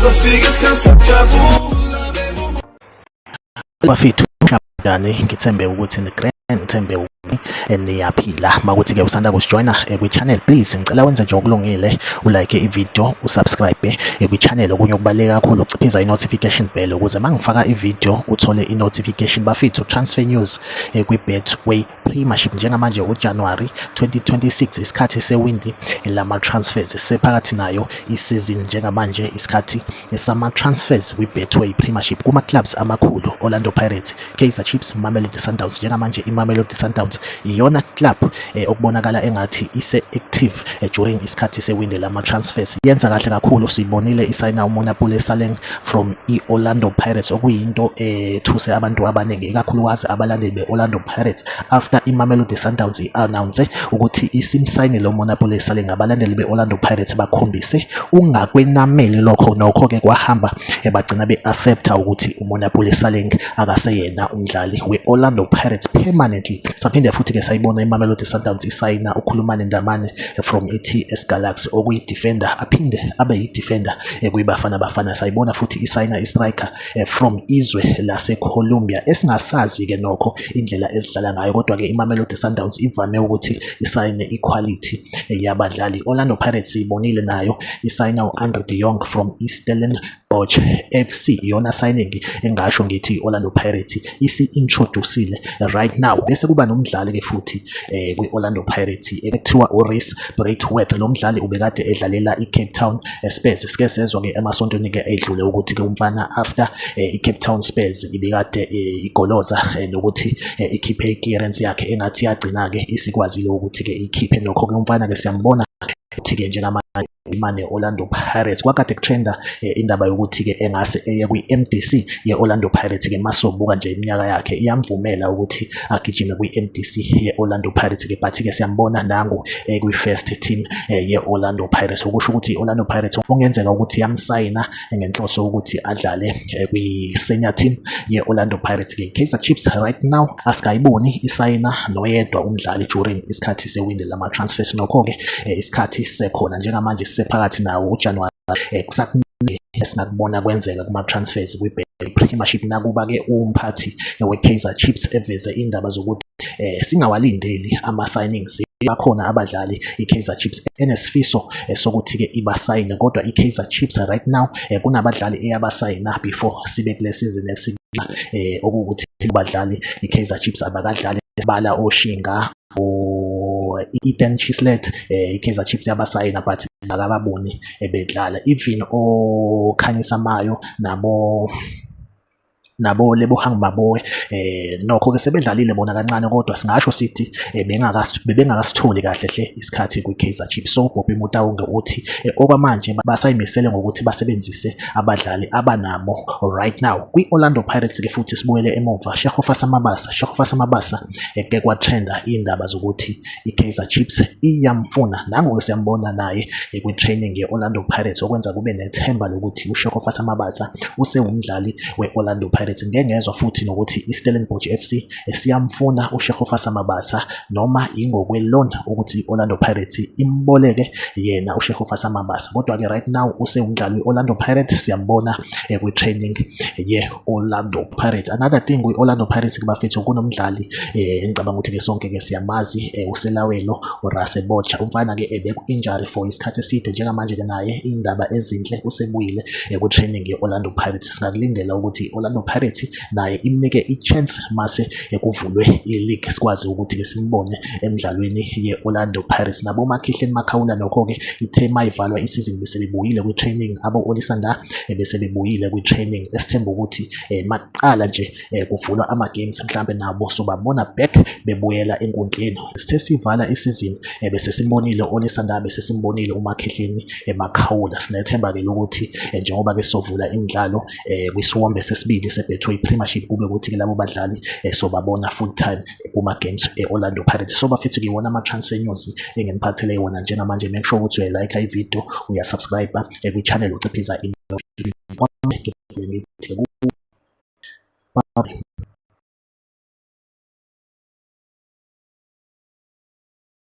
Zofika isikhathi bafethu njani, ngithembe ukuthi ngithembe ukuthi niyaphila. Makuthi ke usanda kusijoyina kwi-channel, please ngicela wenze nje okulungile, ulike i-video, usubscribe kwi-channel. Okunye okubaluleke kakhulu uciphiza i-notification bell ukuze mangifaka i-video uthole i-notification. Bafethu transfer news kwi-Betway Premiership njengamanje uJanuary 2026 isikhathi sewindi lama transfers sephakathi nayo isizini. Njengamanje isikhathi sama transfers kwi-Betway Premiership kuma clubs amakhulu: Orlando Pirates, Kaizer Chiefs, Mamelodi Sundowns. Njengamanje iMamelodi Sundowns iyona club okubonakala engathi ise-active during isikhathi sewindi lama transfers. Yenza kahle kakhulu, sibonile isayina uMonapule Saleng from i-Orlando Pirates, okuyinto thuse abantu abaningi ikakhulukazi abalandeli be-Orlando Pirates after iMamelodi Sundowns i-announce ukuthi isimsayine lo Monapule Saleng. Abalandeli be-Orlando Pirates bakhombise ungakwenameli lokho, nokho-ke kwahamba bagcina be-accepta ukuthi uMonapule Saleng akaseyena umdlali we-Orlando Pirates permanently. Saphinde futhi-ke sayibona iMamelodi Sundowns isayina uKhulumani Ndamane from i-TS Galaxy okuyi-defender, aphinde abe yi-defender kuyiBafana Bafana. Sayibona futhi isayina i-striker from izwe lase-Colombia esingasazi-ke nokho indlela ezidlala ngayo, kodwa-ke iMamelodi Sundowns ivame ukuthi isayine equality yabadlali. Orlando Pirates ibonile nayo isayina u-Andre de Jong from Stellenbosch FC, iyona signing engasho ngithi Orlando Pirates isi-introducile right now. Bese kuba nomdlali-ke futhi kwi-Orlando Pirates ekuthiwa uRhys Braithwaite. Lo mdlali ubekade edlalela i-Cape Town Spurs. Sike sezwa-ke emasontweni-ke edlule ukuthi-ke umfana after i-Cape Town Spurs ibikade igoloza nokuthi ikhiphe i-clearance yakhe engathi yagcina-ke isikwazile ukuthi-ke ikhiphe. Nokho-ke umfana-ke siyambona ukuthi-ke njengamanje Orlando Pirates kwakade kutrenda indaba yokuthi-ke engase eye kwi-MDC ye-Orlando Pirates-ke. Masobuka nje iminyaka yakhe iyamvumela ukuthi agijime kwi-MDC ye-Orlando Pirates-ke, but-ke siyambona nangu kwi-first team ye-Orlando Pirates, okusho ukuthi i-Orlando Pirates kungenzeka ukuthi yamsayina ngenhloso ukuthi adlale kwi-senior team ye-Orlando Pirates-ke. Kaizer Chiefs right now asikayiboni isayina noyedwa umdlali during isikhathi sewindi lama transfers. Nokho-ke isikhathi sisekhona, njengamanje sisephakathi nawo uJanuary, kusakuningi esingakubona kwenzeka kuma-transfers kwi-Betway Premiership. Nakuba-ke umphathi we-Kaizer Chiefs eveze indaba zokuthi singawalindeli ama-signings. Bakhona abadlali i-Kaizer Chiefs enesifiso sokuthi-ke ibasayine, kodwa i-Kaizer Chiefs right now kunabadlali eyabasayina before sibe kule season esibila, okuwukuthi abadlali i-Kaizer Chiefs abakadlali bala Oshinga Ethan Chislet. I-Kaizer Chiefs yabasayina but akababoni bedlala, even oKhanyisa Mayo nabo Lebohang Maboe. Nokho-ke sebedlalile bona kancane, kodwa singasho sithi bebengakasitholi kahle hle isikhathi kwi-Kaizer Chiefs. So Bobby Motaung uthi okwamanje basayimisele ngokuthi basebenzise abadlali abanabo right now. Kwi-Orlando Pirates-ke futhi sibuyele emuva, Shekhofa Samabasa ke kwatrenda indaba zokuthi i-Kaizer Chiefs iyamfuna. Nangoku siyambona naye kwi-training ye-Orlando Pirates, okwenza kube nethemba lokuthi uShekhofa Samabasa usewumdlali we-Orlando Pirates. Ngengezwa futhi nokuthi iStellenbosch FC siyamfuna uShekhofa Samabasa, noma ingokwe-loan ukuthi i-Orlando Pirates imboleke yena uShekhofa Samabasa, kodwa-ke right now usewumdlali we-Orlando Pirates. Siyambona kwi-training ye-Orlando Pirates. Another thing kwi-Orlando Pirates bafethu, kunomdlali engicabanga ukuthi-ke sonke-ke siyamazi, uSelawelo uRasebocha. Umfana-ke ebeku-injury for isikhathi eside, njengamanje-ke naye indaba ezinhle usebuyile kwi-training ye-Orlando Pirates. Singakulindela ukuthi i-Orlando Pirates naye imnike i-chance mase kuvulwe i-league, sikwazi ukuthi-ke simbone emidlalweni ye-Orlando Pirates. Nabo Makhihleni Makhawula nokho-ke ithe mayivalwa isizini bese bebuyile kwi-training. Abo Olisanda bese bebuyile kwi-training. Esithemba ukuthi maqala nje kuvulwa ama-games mhlambe nabo sobabona back bebuyela enkundleni. Sithe sivala isizini bese simbonile Olisanda, bese simbonile uMakhihleni Makhawula. Sinethemba-ke lokuthi njengoba-ke sovula imidlalo kwisiwombe sesibili se-Betway Premiership, kube ukuthi-ke labo badlali sobabona full time kuma-games e-Orlando Pirates. So bafethu-ke iwona ama-transfer news engeniphathele wona njengamanje. Make sure ukuthi uyayilike i-video, uyasubscribe kwi-channel uciphiza